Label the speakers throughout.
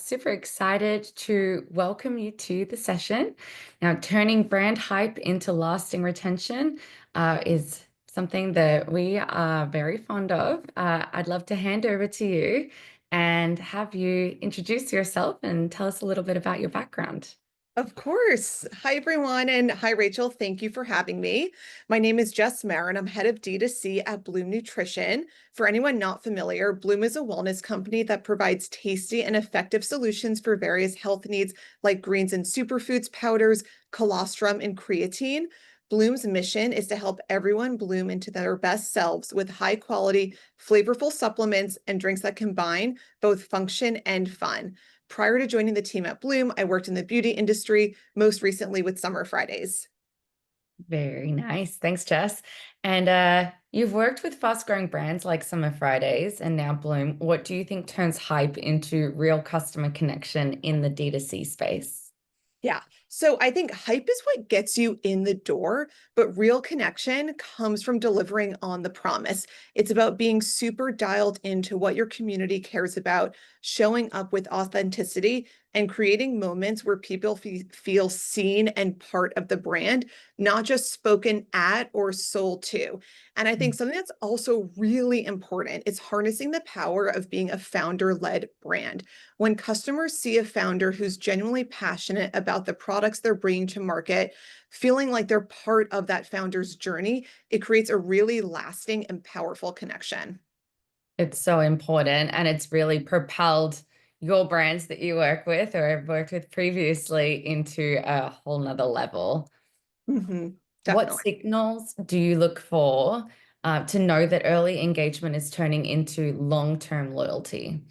Speaker 1: super excited to welcome you to the session. Now, turning brand hype into lasting retention is something that we are very fond of. I'd love to hand over to you and have you introduce yourself and tell us a little bit about your background.
Speaker 2: Of course. Hi, everyone. And hi, Rachel. Thank you for having me. My name is Jess Marra, and I'm head of D2C at Bloom Nutrition. For anyone not familiar, Bloom is a wellness company that provides tasty and effective solutions for various health needs like greens and superfoods, powders, colostrum, and creatine. Bloom's mission is to help everyone bloom into their best selves with high quality, flavorful supplements and drinks that combine both function and fun. Prior to joining the team at Bloom, I worked in the beauty industry, most recently with Summer Fridays.
Speaker 1: Very nice. Thanks, Jess. And you've worked with fast-growing brands like Summer Fridays and now Bloom. What do you think turns hype into real customer connection in the D2C space?
Speaker 2: Yeah. So I think hype is what gets you in the door, but real connection comes from delivering on the promise. It's about being super dialed into what your community cares about, showing up with authenticity, and creating moments where people feel seen and part of the brand, not just spoken at or sold to. And I think something that's also really important is harnessing the power of being a founder-led brand. When customers see a founder who's genuinely passionate about the products they're bringing to market, feeling like they're part of that founder's journey, it creates a really lasting and powerful connection.
Speaker 1: It's so important, and it's really propelled your brands that you work with or have worked with previously into a whole nother level. What
Speaker 2: Definitely.
Speaker 1: signals do you look for to know that early engagement is turning into long-term loyalty?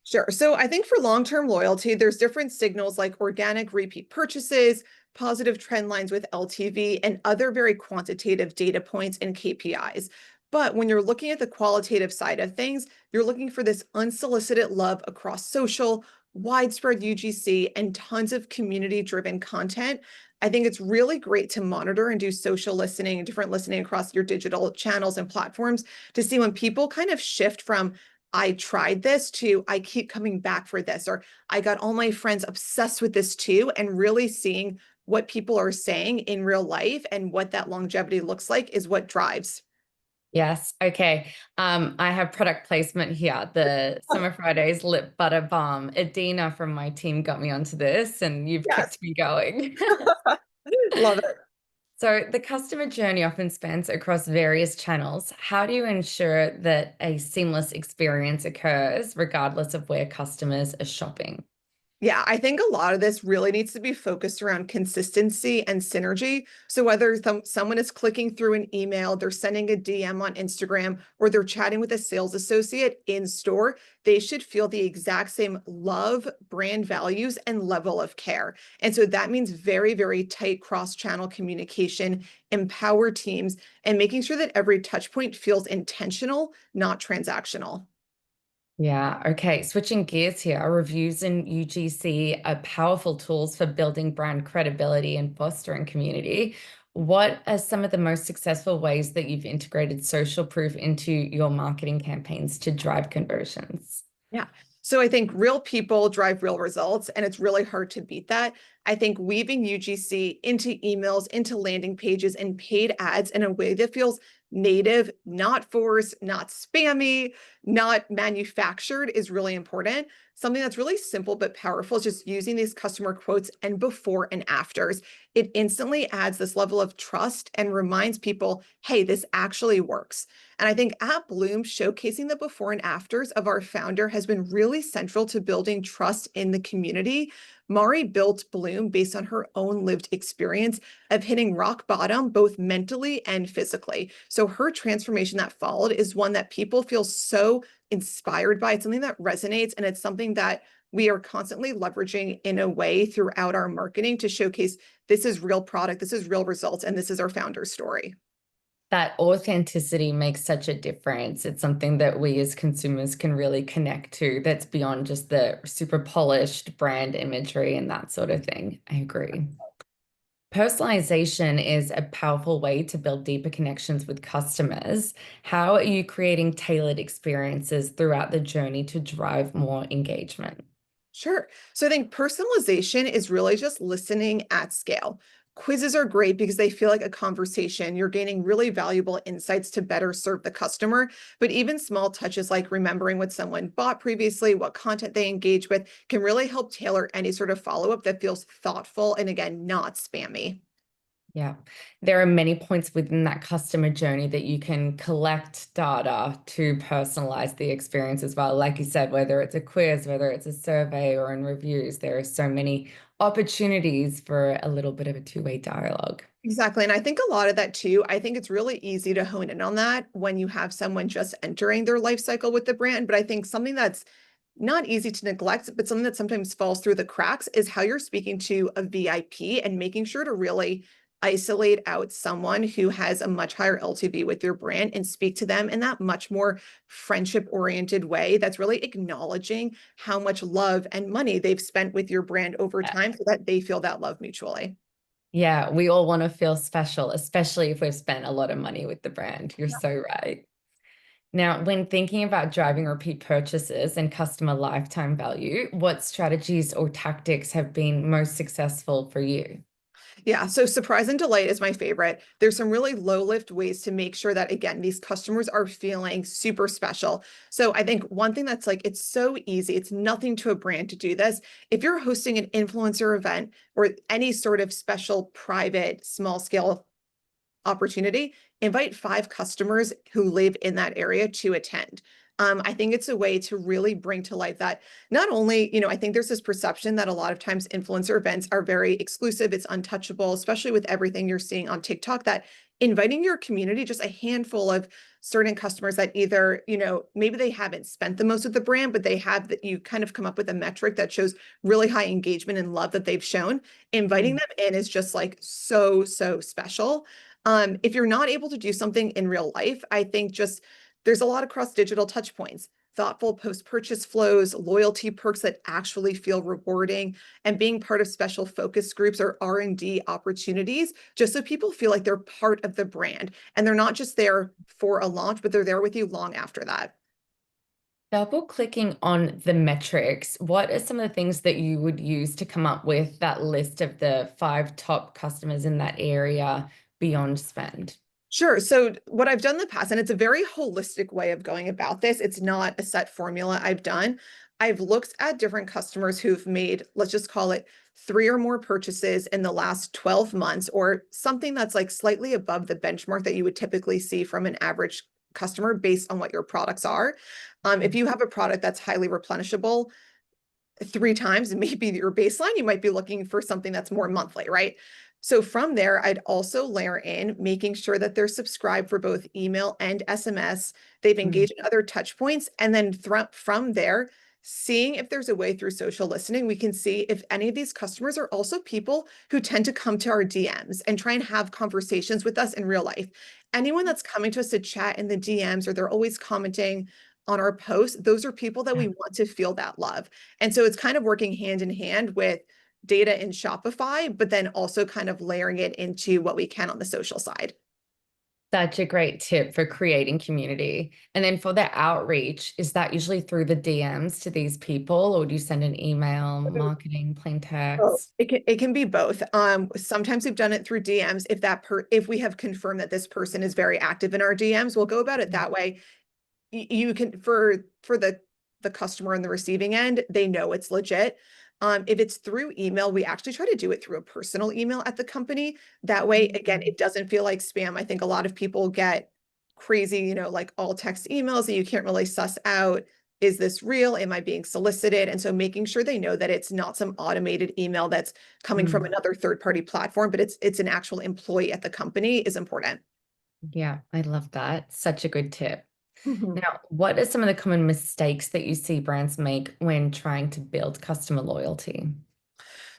Speaker 2: Sure. So I think for long-term loyalty, there's different signals like organic repeat purchases, positive trend lines with LTV, and other very quantitative data points and KPIs. But when you're looking at the qualitative side of things, you're looking for this unsolicited love across social, widespread UGC, and tons of community-driven content. I think it's really great to monitor and do social listening and different listening across your digital channels and platforms to see when people kind of shift from I tried this to I keep coming back for this, or I got all my friends obsessed with this too, and really seeing what people are saying in real life and what that longevity looks like is what drives.
Speaker 1: Yes. Okay. I have product placement here. The
Speaker 2: Oh,
Speaker 1: Summer Fridays lip butter balm. Adina from my team got me onto this, and you've
Speaker 2: yes.
Speaker 1: kept me going.
Speaker 2: Love it.
Speaker 1: So the customer journey often spans across various channels. How do you ensure that a seamless experience occurs regardless of where customers are shopping?
Speaker 2: Yeah, I think a lot of this really needs to be focused around consistency and synergy. So whether someone is clicking through an email, they're sending a DM on Instagram, or they're chatting with a sales associate in store, they should feel the exact same love, brand values, and level of care. And so that means very, very tight cross-channel communication, empower teams, and making sure that every touch point feels intentional, not transactional.
Speaker 1: Yeah, okay. Switching gears here, reviews and UGC are powerful tools for building brand credibility and fostering community. What are some of the most successful ways that you've integrated social proof into your marketing campaigns to drive conversions?
Speaker 2: Yeah. So I think real people drive real results, and it's really hard to beat that. I think weaving UGC into emails, into landing pages, and paid ads in a way that feels native, not forced, not spammy, not manufactured is really important. Something that's really simple but powerful is just using these customer quotes and before and afters. It instantly adds this level of trust and reminds people, hey, this actually works. And I think at Bloom, showcasing the before and afters of our founder has been really central to building trust in the community. Mari built Bloom based on her own lived experience of hitting rock bottom, both mentally and physically. So her transformation that followed is one that people feel so inspired by. It's something that resonates, and it's something that we are constantly leveraging in a way throughout our marketing to showcase this is real product, this is real results, and this is our founder's story.
Speaker 1: That authenticity makes such a difference. It's something that we as consumers can really connect to that's beyond just the super polished brand imagery and that sort of thing. I agree. Personalization is a powerful way to build deeper connections with customers. How are you creating tailored experiences throughout the journey to drive more engagement?
Speaker 2: Sure. So I think personalization is really just listening at scale. Quizzes are great because they feel like a conversation. You're gaining really valuable insights to better serve the customer. But even small touches like remembering what someone bought previously, what content they engage with, can really help tailor any sort of follow up that feels thoughtful and, again, not spammy.
Speaker 1: Yeah, there are many points within that customer journey that you can collect data to personalize the experience as well. Like you said, whether it's a quiz, whether it's a survey or in reviews, there are so many opportunities for a little bit of a two-way dialogue.
Speaker 2: Exactly. And I think a lot of that too, I think it's really easy to hone in on that when you have someone just entering their life cycle with the brand. But I think something that's not easy to neglect, but something that sometimes falls through the cracks is how you're speaking to a VIP and making sure to really isolate out someone who has a much higher LTV with your brand and speak to them in that much more friendship oriented way that's really acknowledging how much love and money they've spent with your brand over time so that they feel that love mutually.
Speaker 1: Yeah, we all want to feel special, especially if we've spent a lot of money with the brand. You're so right. Now, when thinking about driving repeat purchases and customer lifetime value, what strategies or tactics have been most successful for you?
Speaker 2: Yeah, so surprise and delight is my favorite. There's some really low lift ways to make sure that, again, these customers are feeling super special. So I think one thing that's like, it's so easy. It's nothing to a brand to do this. If you're hosting an influencer event or any sort of special private small scale opportunity, invite 5 customers who live in that area to attend. I think it's a way to really bring to life that not only, I think there's this perception that a lot of times influencer events are very exclusive, it's untouchable, especially with everything you're seeing on TikTok, that inviting your community, just a handful of certain customers that either, maybe they haven't spent the most with the brand, but they have that you kind of come up with a metric that shows really high engagement and love that they've shown. Inviting
Speaker 1: Mm.
Speaker 2: them in is just like so, so special. If you're not able to do something in real life, I think just there's a lot of cross digital touch points, thoughtful post purchase flows, loyalty perks that actually feel rewarding, and being part of special focus groups or R&D opportunities, just so people feel like they're part of the brand and they're not just there for a launch, but they're there with you long after that.
Speaker 1: Double clicking on the metrics, what are some of the things that you would use to come up with that list of the 5 top customers in that area beyond spend?
Speaker 2: Sure. So what I've done in the past, and it's a very holistic way of going about this, it's not a set formula I've done. I've looked at different customers who've made, let's just call it 3 or more purchases in the last 12 months, or something that's like slightly above the benchmark that you would typically see from an average customer based on what your products are. If you have a product that's highly replenishable, 3 times and maybe your baseline, you might be looking for something that's more monthly, right? So from there, I'd also layer in making sure that they're subscribed for both email and SMS. They've
Speaker 1: Mm.
Speaker 2: engaged in other touch points. And then from there, seeing if there's a way through social listening, we can see if any of these customers are also people who tend to come to our DMs and try and have conversations with us in real life. Anyone that's coming to us to chat in the DMs or they're always commenting on our posts, those are people that we want to feel that love. And so it's kind of working hand in hand with data in Shopify, but then also kind of layering it into what we can on the social side.
Speaker 1: Such a great tip for creating community. And then for the outreach, is that usually through the DMs to these people, or do you send an email, marketing, plain
Speaker 2: Oh,
Speaker 1: text?
Speaker 2: it can be both. Sometimes we've done it through DMs. If we have confirmed that this person is very active in our DMs, we'll go about it that way. You can for the customer on the receiving end, they know it's legit. If it's through email, we actually try to do it through a personal email at the company. That way, again,
Speaker 1: Mm.
Speaker 2: it doesn't feel like spam. I think a lot of people get crazy, like all text emails that you can't really suss out. Is this real? Am I being solicited? And so making sure they know that it's not some automated email that's coming from
Speaker 1: Mm.
Speaker 2: another third-party platform, but it's an actual employee at the company is important.
Speaker 1: Yeah, I love that. Such a good tip.
Speaker 2: Mhm.
Speaker 1: Now, what are some of the common mistakes that you see brands make when trying to build customer loyalty?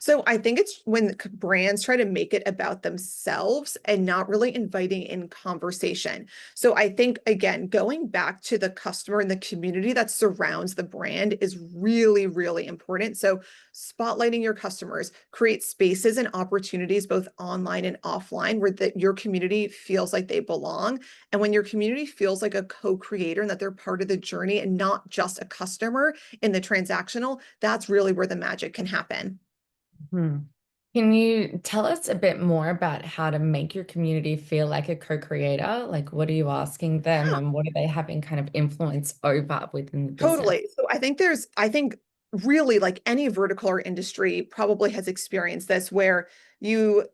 Speaker 2: So I think it's when brands try to make it about themselves and not really inviting in conversation. So I think, again, going back to the customer and the community that surrounds the brand is really, really important. So spotlighting your customers, create spaces and opportunities both online and offline where your community feels like they belong. And when your community feels like a co-creator and that they're part of the journey and not just a customer in the transactional, that's really where the magic can happen.
Speaker 1: Hmm. Can you tell us a bit more about how to make your community feel like a co-creator? Like, what are you asking them and what are they having kind of influence over within the business?
Speaker 2: Totally. So I think really like any vertical or industry probably has experienced this where you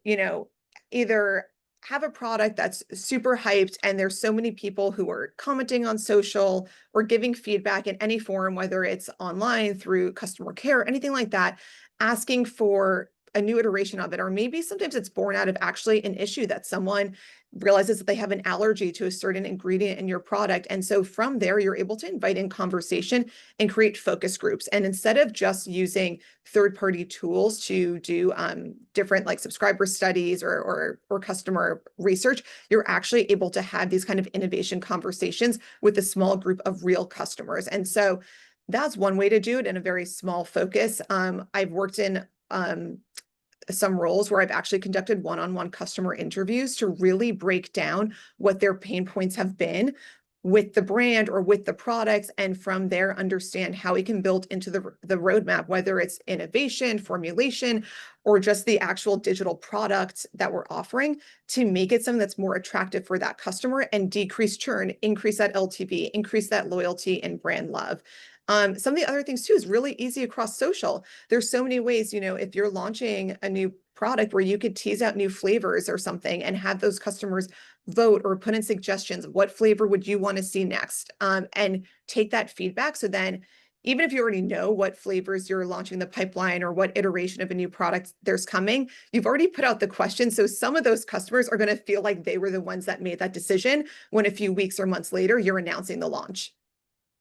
Speaker 2: either have a product that's super hyped and there's so many people who are commenting on social or giving feedback in any form, whether it's online through customer care, anything like that, asking for a new iteration of it. Or maybe sometimes it's born out of actually an issue that someone realizes that they have an allergy to a certain ingredient in your product. And so from there, you're able to invite in conversation and create focus groups. And instead of just using third-party tools to do different like subscriber studies or customer research, you're actually able to have these kind of innovation conversations with a small group of real customers. And so that's one way to do it in a very small focus. I've worked in some roles where I've actually conducted one-on-one customer interviews to really break down what their pain points have been with the brand or with the products, and from there understand how we can build into the roadmap, whether it's innovation, formulation, or just the actual digital product that we're offering to make it something that's more attractive for that customer and decrease churn, increase that LTV, increase that loyalty and brand love. Some of the other things too is really easy across social. There's so many ways, if you're launching a new product where you could tease out new flavors or something and have those customers vote or put in suggestions. What flavor would you want to see next? And take that feedback. So then, even if you already know what flavors you're launching the pipeline or what iteration of a new product there's coming, you've already put out the question. So some of those customers are going to feel like they were the ones that made that decision when a few weeks or months later, you're announcing the launch.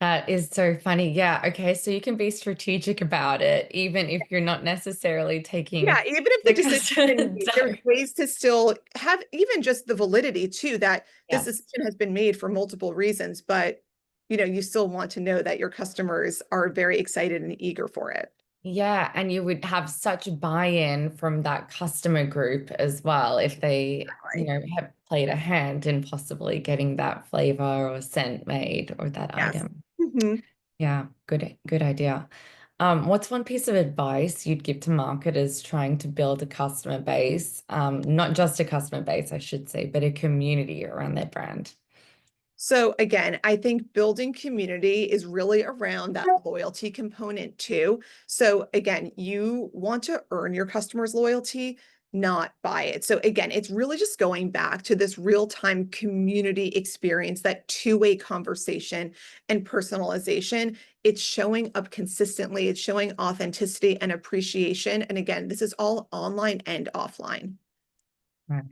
Speaker 1: That is so funny. Yeah. Okay. So you can be strategic about it, even if you're not necessarily
Speaker 2: Yeah,
Speaker 1: taking
Speaker 2: even if the
Speaker 1: the
Speaker 2: decision's been
Speaker 1: customer.
Speaker 2: made, there's ways to still have even just the validity too, that this
Speaker 1: Yeah.
Speaker 2: decision has been made for multiple reasons, but you still want to know that your customers are very excited and eager for it.
Speaker 1: Yeah, and you would have such buy-in from that customer group as well if they,
Speaker 2: Right.
Speaker 1: have played a hand in possibly getting that flavor or scent made or that
Speaker 2: Yes.
Speaker 1: item.
Speaker 2: Mhm.
Speaker 1: Yeah, good idea. What's one piece of advice you'd give to marketers trying to build a customer base, not just a customer base, I should say, but a community around their brand?
Speaker 2: So again, I think building community is really around that loyalty component too. So again, you want to earn your customers' loyalty, not buy it. So again, it's really just going back to this real-time community experience, that two-way conversation and personalization. It's showing up consistently, it's showing authenticity and appreciation. And again, this is all online and offline.
Speaker 1: Right.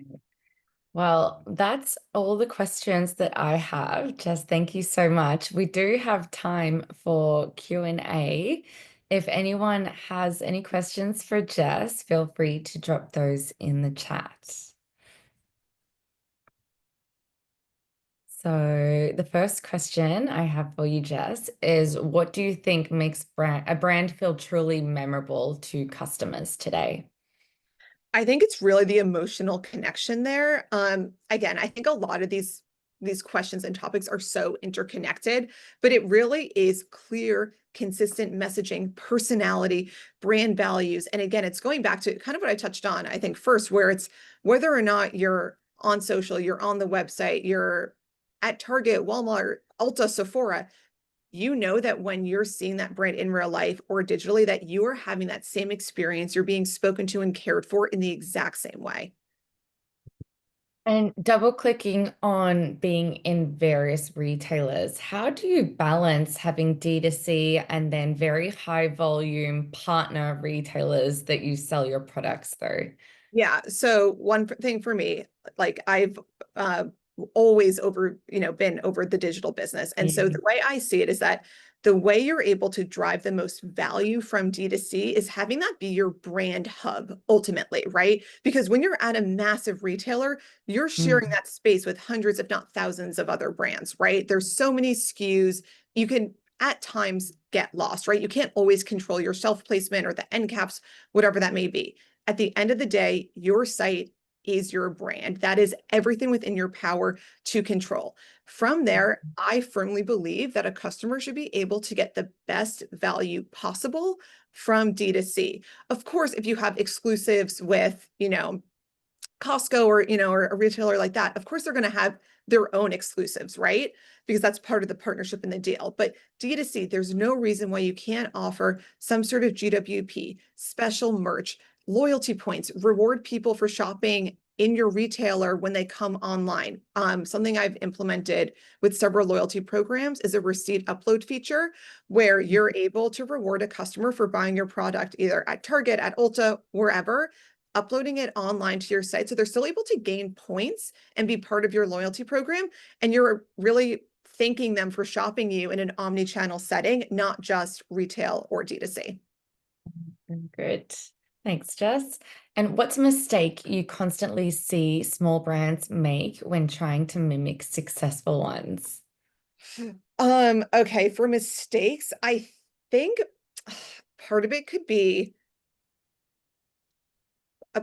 Speaker 1: Well, that's all the questions that I have. Jess, thank you so much. We do have time for Q&A. If anyone has any questions for Jess, feel free to drop those in the chat. So the first question I have for you, Jess, is what do you think makes a brand feel truly memorable to customers today?
Speaker 2: I think it's really the emotional connection there. Again, I think a lot of these questions and topics are so interconnected, but it really is clear, consistent messaging, personality, brand values. And again, it's going back to kind of what I touched on, I think first, where it's whether or not you're on social, you're on the website, you're at Target, Walmart, Ulta, Sephora, you know that when you're seeing that brand in real life or digitally, that you are having that same experience. You're being spoken to and cared for in the exact same way.
Speaker 1: And double clicking on being in various retailers, how do you balance having D2C and then very high volume partner retailers that you sell your products through?
Speaker 2: Yeah. So one thing for me, like I've always been over the digital business. And so
Speaker 1: Mm.
Speaker 2: the way I see it is that The way you're able to drive the most value from D2C is having that be your brand hub ultimately, right? Because when you're at a massive retailer, you're sharing
Speaker 1: Mm.
Speaker 2: that space with hundreds, if not thousands of other brands, right? There's so many SKUs. You can at times get lost, right? You can't always control your shelf placement or the end caps, whatever that may be. At the end of the day, your site is your brand. That is everything within your power to control. From there, I firmly believe that a customer should be able to get the best value possible from D2C. Of course, if you have exclusives with, Costco or, or a retailer like that, of course they're going to have their own exclusives, right? Because that's part of the partnership in the deal. But D2C, there's no reason why you can't offer some sort of GWP, special merch, loyalty points, reward people for shopping in your retailer when they come online. Something I've implemented with several loyalty programs is a receipt upload feature where you're able to reward a customer for buying your product either at Target, at Ulta, wherever, uploading it online to your site. So they're still able to gain points and be part of your loyalty program. And you're really thanking them for shopping you in an omni-channel setting, not just retail or D2C.
Speaker 1: Good. Thanks, Jess. And what's a mistake you constantly see small brands make when trying to mimic successful ones?
Speaker 2: Okay, for mistakes, I think part of it could be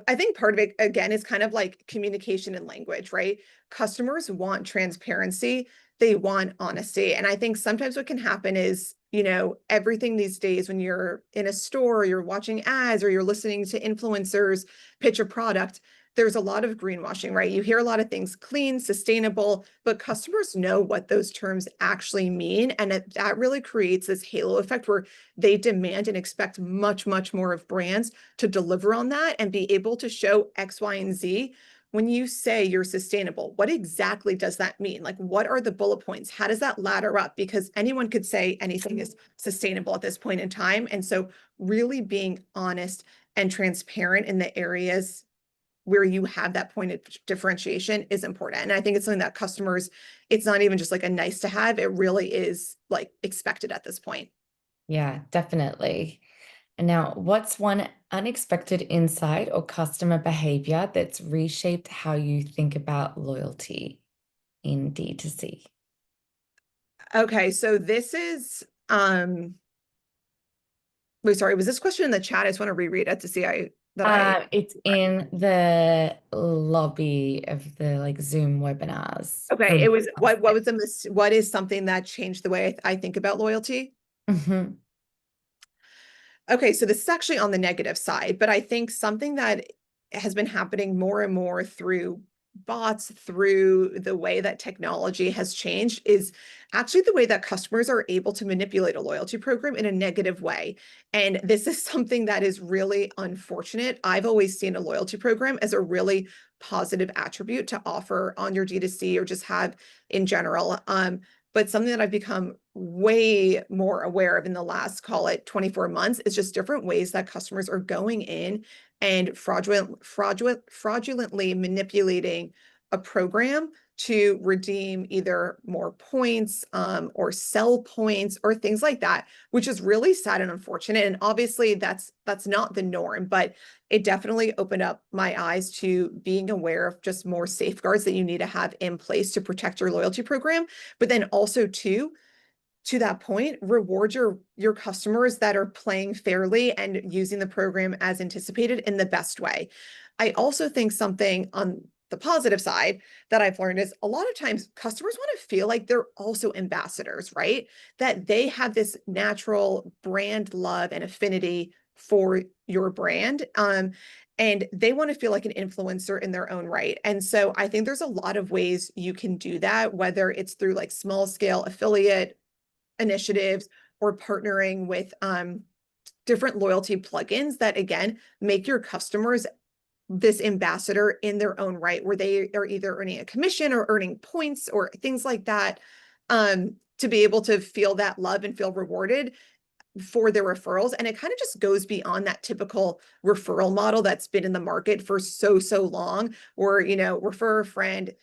Speaker 2: I think part of it, again, is kind of like communication and language, right? Customers want transparency, they want honesty. And I think sometimes what can happen is, everything these days when you're in a store, you're watching ads, or you're listening to influencers pitch a product, there's a lot of greenwashing, right? You hear a lot of things clean, sustainable, but customers know what those terms actually mean. And that really creates this halo effect where they demand and expect much, much more of brands to deliver on that and be able to show X, Y, and Z. When you say you're sustainable, what exactly does that mean? Like, what are the bullet points? How does that ladder up? Because anyone could say anything is sustainable at this point in time. And so, really being honest and transparent in the areas where you have that point of differentiation is important. And I think it's something that customers, it's not even just like a nice to have, it really is like expected at this point.
Speaker 1: Yeah, definitely. And now, what's one unexpected insight or customer behavior that's reshaped how you think about loyalty in D2C?
Speaker 2: Okay, so this is wait, sorry, was this question in the chat? I just want to reread it to see I that I
Speaker 1: It's in the lobby of the Zoom webinars
Speaker 2: okay,
Speaker 1: from
Speaker 2: it was
Speaker 1: last
Speaker 2: what was the what is something that changed the way I think about loyalty?
Speaker 1: night.
Speaker 2: Okay, so this is actually on the negative side, but I think something that has been happening more and more through bots, through the way that technology has changed, is actually the way that customers are able to manipulate a loyalty program in a negative way. And this is something that is really unfortunate. I've always seen a loyalty program as a really positive attribute to offer on your D2C or just have in general. But something that I've become way more aware of in the last, call it 24 months, is just different ways that customers are going in and fraudulently manipulating a program to redeem either more points or sell points or things like that, which is really sad and unfortunate. And obviously that's not the norm, but it definitely opened up my eyes to being aware of just more safeguards that you need to have in place to protect your loyalty program. But then also too, to that point, reward your customers that are playing fairly and using the program as anticipated in the best way. I also think something on the positive side that I've learned is a lot of times customers want to feel like they're also ambassadors, right? That they have this natural brand love and affinity for your brand. And they want to feel like an influencer in their own right. And so I think there's a lot of ways you can do that, whether it's through like small scale affiliate initiatives or partnering with different loyalty plugins that again make your customers this ambassador in their own right, where they are either earning a commission or earning points or things like that, to be able to feel that love and feel rewarded for their referrals. And it kind of just goes beyond that typical referral model that's been in the market for so long, where refer a friend,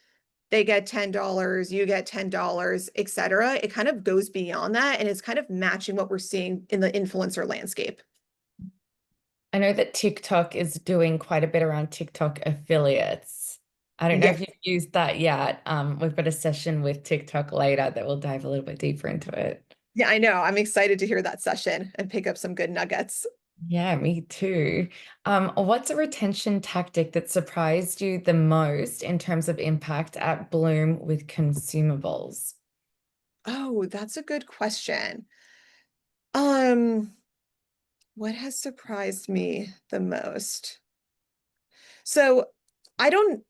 Speaker 2: they get $10, you get $10, et cetera. It kind of goes beyond that and it's kind of matching what we're seeing in the influencer landscape.
Speaker 1: I know that TikTok is doing quite a bit around TikTok affiliates. I don't know
Speaker 2: Yeah,
Speaker 1: if you've used that yet. We've got a session with TikTok later that will dive a little bit deeper into it.
Speaker 2: yeah, I know. I'm excited to hear that session and pick up some good nuggets.
Speaker 1: Yeah, me too. What's a retention tactic that surprised you the most in terms of impact at Bloom with consumables?
Speaker 2: Oh, that's a good question. Um, what has surprised me the most? So I don't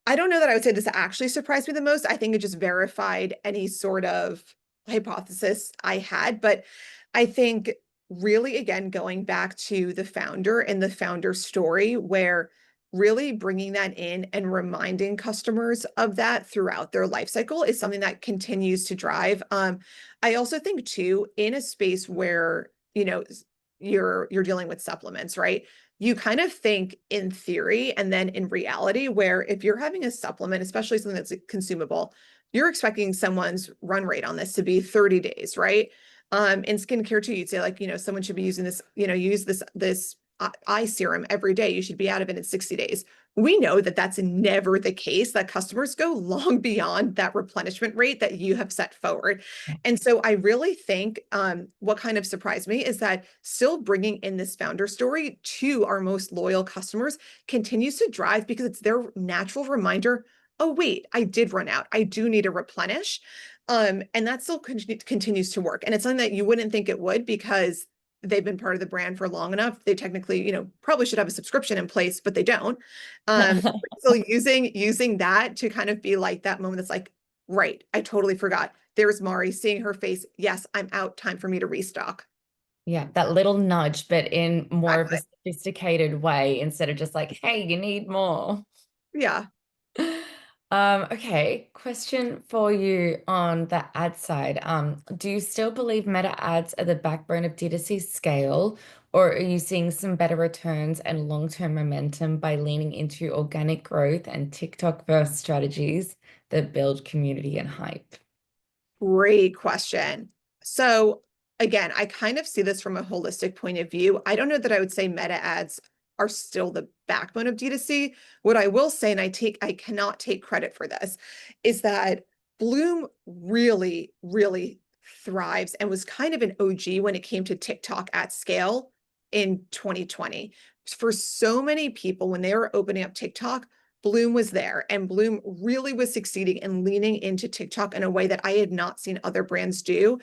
Speaker 2: I don't know that I would say this actually surprised me the most. I think it just verified any sort of hypothesis I had. But I think really, again, going back to the founder and the founder story, where really bringing that in and reminding customers of that throughout their life cycle is something that continues to drive. I also think too, in a space where, you're dealing with supplements, right? You kind of think in theory and then in reality, where if you're having a supplement, especially something that's consumable, you're expecting someone's run rate on this to be 30 days, right? In skincare too, you'd say like, someone should be using this, use this eye serum every day. You should be out of it in 60 days. We know that that's never the case, that customers go long beyond that replenishment rate that you have set forward. And so I really think what kind of surprised me is that still bringing in this founder story to our most loyal customers continues to drive because it's their natural reminder. Oh, wait, I did run out. I do need to replenish. And that still continues to work. And it's something that you wouldn't think it would because they've been part of the brand for long enough. They technically, probably should have a subscription in place, but they don't. So using that to kind of be like that moment that's like, right, I totally forgot. There's Mari seeing her face. Yes, I'm out. Time for me to restock.
Speaker 1: Yeah, that little nudge, but in more of a
Speaker 2: Exactly.
Speaker 1: sophisticated way instead of just like, hey, you need more.
Speaker 2: Yeah.
Speaker 1: Okay, question for you on the ad side. Do you still believe meta ads are the backbone of D2C scale, or are you seeing some better returns and long-term momentum by leaning into organic growth and TikTok first strategies that build community and hype?
Speaker 2: Great question. So again, I kind of see this from a holistic point of view. I don't know that I would say meta ads are still the backbone of D2C. What I will say, and I cannot take credit for this, is that Bloom really, really thrives and was kind of an OG when it came to TikTok at scale in 2020. For so many people, when they were opening up TikTok, Bloom was there and Bloom really was succeeding and leaning into TikTok in a way that I had not seen other brands do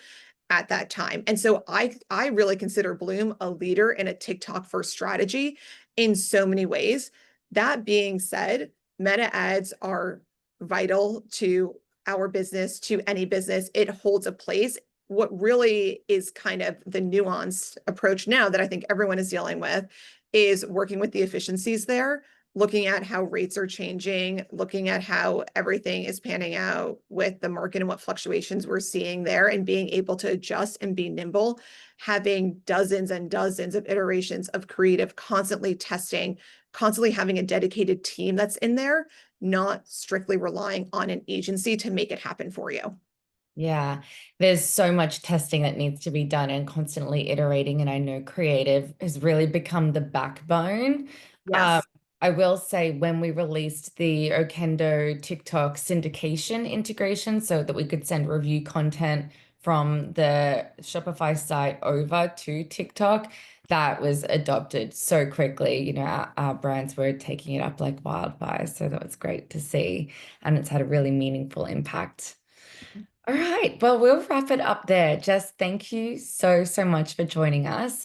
Speaker 2: at that time. And so I really consider Bloom a leader in a TikTok first strategy in so many ways. That being said, meta ads are vital to our business, to any business. It holds a place. What really is kind of the nuanced approach now that I think everyone is dealing with is working with the efficiencies there, looking at how rates are changing, looking at how everything is panning out with the market and what fluctuations we're seeing there, and being able to adjust and be nimble, having dozens and dozens of iterations of creative, constantly testing, constantly having a dedicated team that's in there, not strictly relying on an agency to make it happen for you.
Speaker 1: Yeah, there's so much testing that needs to be done and constantly iterating. And I know creative has really become the backbone. Um,
Speaker 2: Yes.
Speaker 1: I will say when we released the Okendo TikTok syndication integration so that we could send review content from the Shopify site over to TikTok, that was adopted so quickly. Our brands were taking it up like wildfire. So that was great to see. And it's had a really meaningful impact. All right. Well, we'll wrap it up there. Jess, thank you so, so much for joining us.